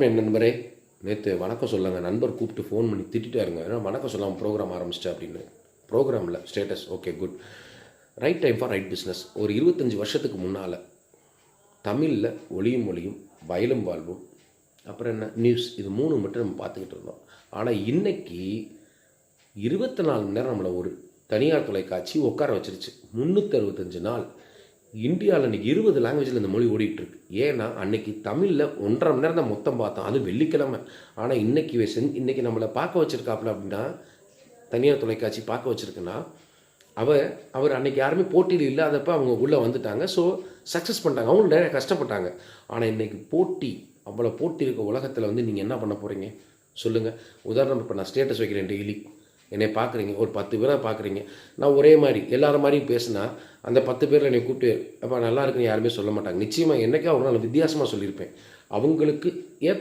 என் நண்பரே, நேற்று வணக்கம் சொல்லுங்க நண்பர் கூப்பிட்டு ஃபோன் பண்ணி திட்டிட்டாருங்க. ஏன்னா வணக்கம் சொல்லாமல் ப்ரோக்ராம் ஆரம்பிச்சிட்டேன் அப்படின்னு. ப்ரோக்ராமில் status okay good. Right time for right business. ஒரு 25 வருஷத்துக்கு முன்னால் தமிழில் ஒளியும் ஒளியும், வயலும் வாழ்வும், அப்புறம் என்ன நியூஸ், இது 3 மட்டும் நம்ம பார்த்துக்கிட்டு இருந்தோம். ஆனால் இன்றைக்கி 24 மணி நேரம் நம்மளை ஒரு தனியார் தொலைக்காட்சி உட்கார வச்சிருச்சு. 365 நாள் இந்தியாவில் இன்றைக்கி 20 லாங்குவேஜில் இந்த மொழி ஓடிட்டுருக்கு. ஏன்னா அன்றைக்கி தமிழில் 1.5 மணி நேரம் தான் மொத்தம் பார்த்தோம், அது வெள்ளிக்கிழமை. ஆனால் இன்றைக்கி நம்மளை பார்க்க வச்சுருக்காப்புல அப்படின்னா, தனியார் தொலைக்காட்சி பார்க்க வச்சுருக்குன்னா, அவர் அன்றைக்கி யாருமே போட்டியில் இல்லாதப்போ அவங்க உள்ளே வந்துட்டாங்க. ஸோ சக்ஸஸ் பண்ணிட்டாங்க. அவங்களும் நிறைய கஷ்டப்பட்டாங்க. ஆனால் இன்றைக்கி போட்டி, அவ்வளோ போட்டி இருக்க உலகத்தில் நீங்கள் என்ன பண்ண போகிறீங்க சொல்லுங்கள். உதாரணம், இப்போ நான் ஸ்டேட்டஸ் வைக்கிறேன், டெய்லி என்னை பார்க்குறீங்க, ஒரு 10 பேராக பார்க்குறீங்க. நான் ஒரே மாதிரி எல்லாரும் மாதிரியும் பேசுனா, அந்த 10 பேரில் என்னை கூப்பிட்டு அப்போ நல்லா இருக்குன்னு யாருமே சொல்ல மாட்டாங்க. நிச்சயமாக என்றைக்கா ஒரு நாள் வித்தியாசமாக சொல்லியிருப்பேன். அவங்களுக்கு ஏற்ற